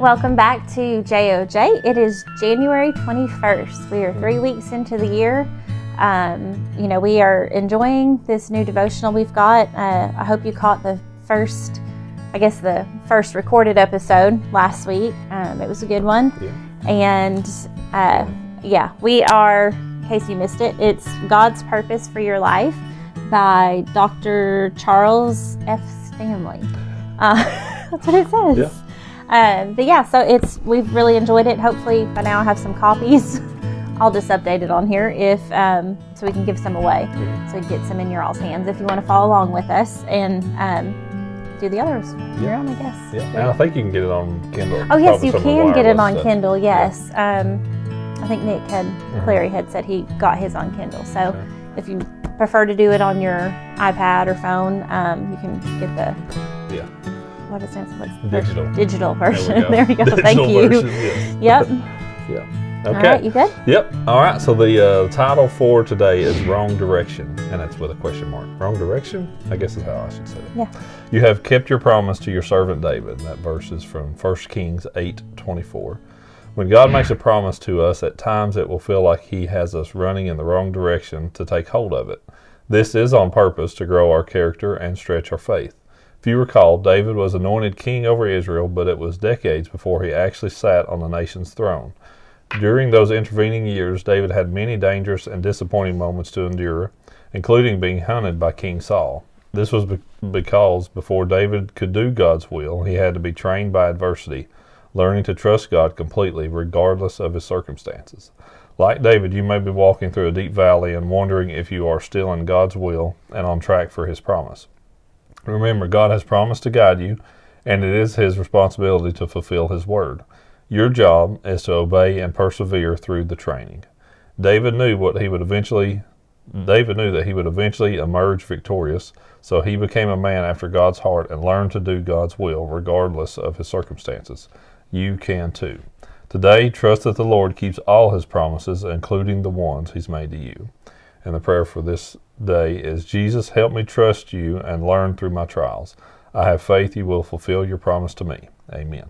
Welcome back to JOJ. It is January 21st. We are 3 weeks into the year. We are enjoying this new devotional we've got. I hope you caught the first recorded episode last week. It was a good one. Yeah. And we are, in case you missed it, it's God's Purpose for Your Life by Dr. Charles F. Stanley. That's what it says. Yeah. So we've really enjoyed it. Hopefully by now I have some copies. I'll just update it on here so we can give some away. So you get some in your all's hands if you want to follow along with us and do the others. Your own, I guess. Yeah. And I think you can get it on Kindle. Oh yes, you can get it on Kindle. Yes. Yeah. I think Nick Clary had said he got his on Kindle. So if you prefer to do it on your iPad or phone, you can get the what is it? Digital version. There we go. Thank you. Version, yes. Yep. Yeah. Okay. All right, you good? Yep. All right. So the title for today is Wrong Direction, and that's with a question mark. Wrong direction? I guess is how I should say it. Yeah. You have kept your promise to your servant David. And that verse is from 1 Kings 8:24. When God makes a promise to us, at times it will feel like He has us running in the wrong direction to take hold of it. This is on purpose to grow our character and stretch our faith. If you recall, David was anointed king over Israel, but it was decades before he actually sat on the nation's throne. During those intervening years, David had many dangerous and disappointing moments to endure, including being hunted by King Saul. This was because before David could do God's will, he had to be trained by adversity, learning to trust God completely, regardless of his circumstances. Like David, you may be walking through a deep valley and wondering if you are still in God's will and on track for His promise. Remember, God has promised to guide you, and it is His responsibility to fulfill His word. Your job is to obey and persevere through the training. David knew that he would eventually emerge victorious, so he became a man after God's heart and learned to do God's will regardless of his circumstances. You can too. Today, trust that the Lord keeps all His promises, including the ones He's made to you. And the prayer for this day is, Jesus, help me trust You and learn through my trials. I have faith You will fulfill Your promise to me. Amen.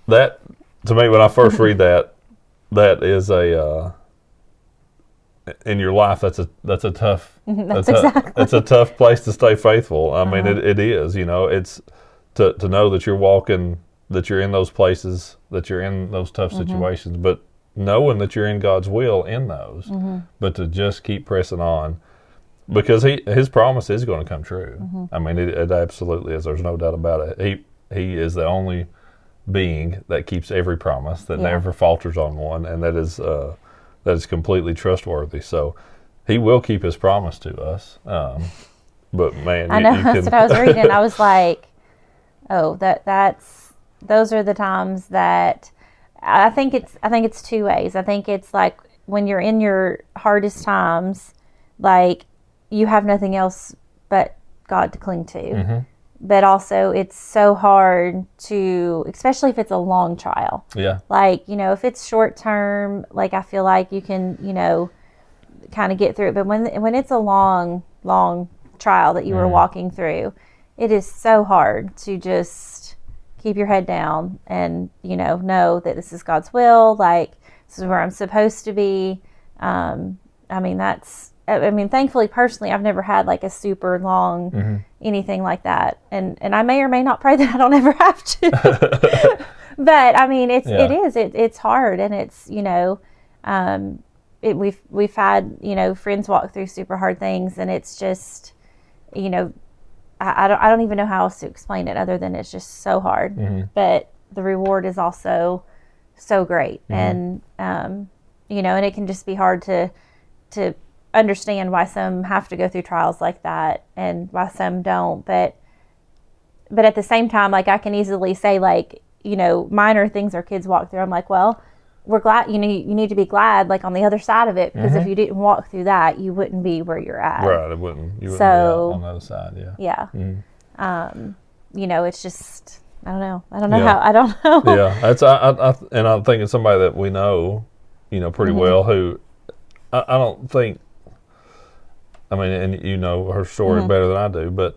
That, to me, when I first read that is in your life, that's a tough, it's a tough place to stay faithful. I mean, it is, it's to know that you're walking, that you're in those places, that you're in those tough situations, but knowing that you're in God's will in those, but to just keep pressing on, because His promise is going to come true. I mean, it absolutely is. There's no doubt about it. He is the only being that keeps every promise, that never falters on one, and that is completely trustworthy. So He will keep His promise to us. But man, I know that's what I was reading. I was like, oh, those are the times that I think it's two ways. I think it's like when you're in your hardest times, like you have nothing else but God to cling to. But also it's so hard to, especially if it's a long trial. Yeah. Like, if it's short term, like I feel like you can, kind of get through it. But when it's a long, long trial that you were walking through, it is so hard to just keep your head down and, know that this is God's will, like this is where I'm supposed to be. Thankfully, personally, I've never had like a super long anything like that. And I may or may not pray that I don't ever have to. But I mean, it's hard, and it's, we've had, friends walk through super hard things, and it's just, I don't even know how else to explain it other than it's just so hard. But the reward is also so great. And, and it can just be hard to understand why some have to go through trials like that and why some don't. But at the same time, like I can easily say, like, minor things our kids walk through, I'm like, well, we're glad, you need to be glad, like on the other side of it, because if you didn't walk through that, you wouldn't be where you're at. Right, you wouldn't be on the other side, yeah. It's just, I don't know how, I don't know. Yeah, and I think it's somebody that we know, pretty well, who I don't think, and her story better than I do, but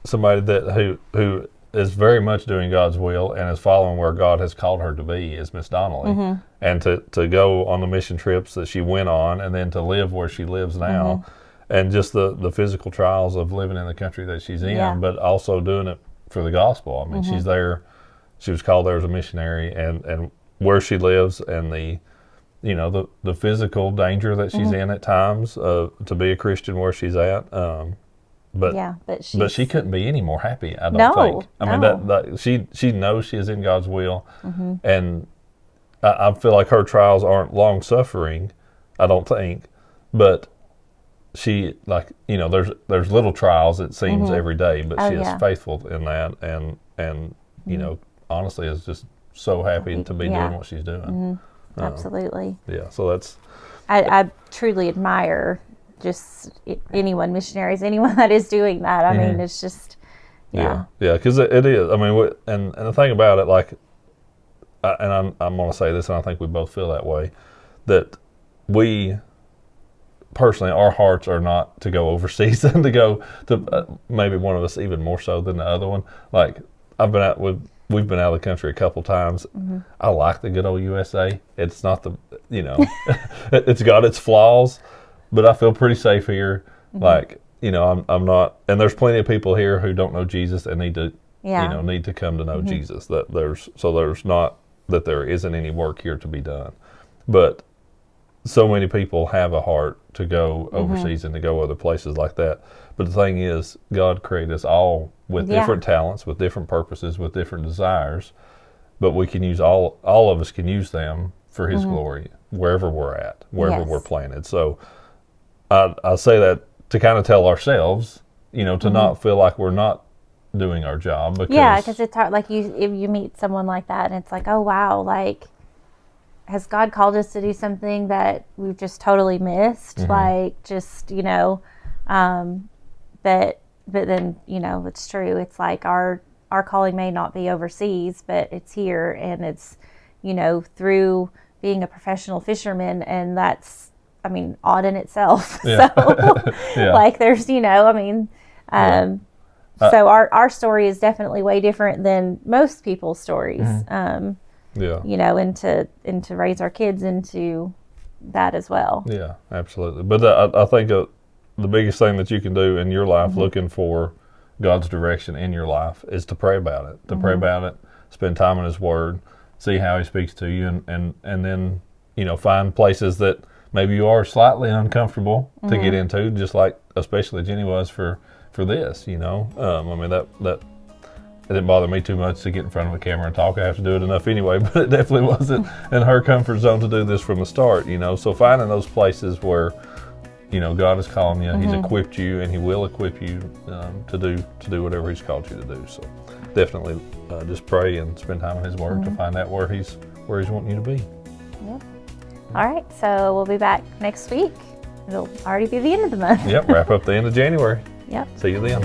somebody that who is very much doing God's will and is following where God has called her to be is Miss Donnelly. And to go on the mission trips that she went on, and then to live where she lives now, and just the physical trials of living in the country that she's in, but also doing it for the gospel. I mean, she's there. She was called there as a missionary, and where she lives, and the physical danger that she's in at times to be a Christian where she's at. But she couldn't be any more happy, I don't think. I mean, that she knows she is in God's will, and I feel like her trials aren't long suffering, I don't think, but she, like, there's little trials, it seems, every day, but she is faithful in that, and honestly is just so happy to be doing what she's doing. Absolutely. Yeah, so that's... I truly admire just anyone, missionaries, anyone that is doing that. I mean, it's just, Yeah, because it is. I mean, and the thing about it, like, and I'm going to say this, and I think we both feel that way, that we... Personally, our hearts are not to go overseas and to go to maybe one of us even more so than the other one. Like, we've been out of the country a couple times. I like the good old USA. It's not it's got its flaws, but I feel pretty safe here. Like, I'm not, and there's plenty of people here who don't know Jesus and need to come to know Jesus. That there's not that there isn't any work here to be done, but so many people have a heart to go overseas and to go other places like that. But the thing is, God created us all with different talents, with different purposes, with different desires. But we can use all of us can use them for His glory, wherever we're at, wherever we're planted. So I say that to kind of tell ourselves, to not feel like we're not doing our job. Because it's hard. Like, if you meet someone like that, and it's like, oh wow, like, has God called us to do something that we've just totally missed? Like, just, but then, it's true. It's like our calling may not be overseas, but it's here, and it's, through being a professional fisherman, and that's, I mean, odd in itself. So, like, there's, so our story is definitely way different than most people's stories. And to raise our kids into that as well. Yeah, absolutely. But I think the biggest thing that you can do in your life, looking for God's direction in your life, is to pray about it. To pray about it, spend time in His Word, see how He speaks to you, and then find places that maybe you are slightly uncomfortable to get into, just like especially Jennie was for this. I mean, that. It didn't bother me too much to get in front of a camera and talk. I have to do it enough anyway, but it definitely wasn't in her comfort zone to do this from the start, So finding those places where, God is calling you, He's equipped you, and He will equip you to do whatever He's called you to do. So definitely just pray and spend time in His Word to find out where He's wanting you to be. Yep. All right, so we'll be back next week. It'll already be the end of the month. Yep, wrap up the end of January. Yep. See you then.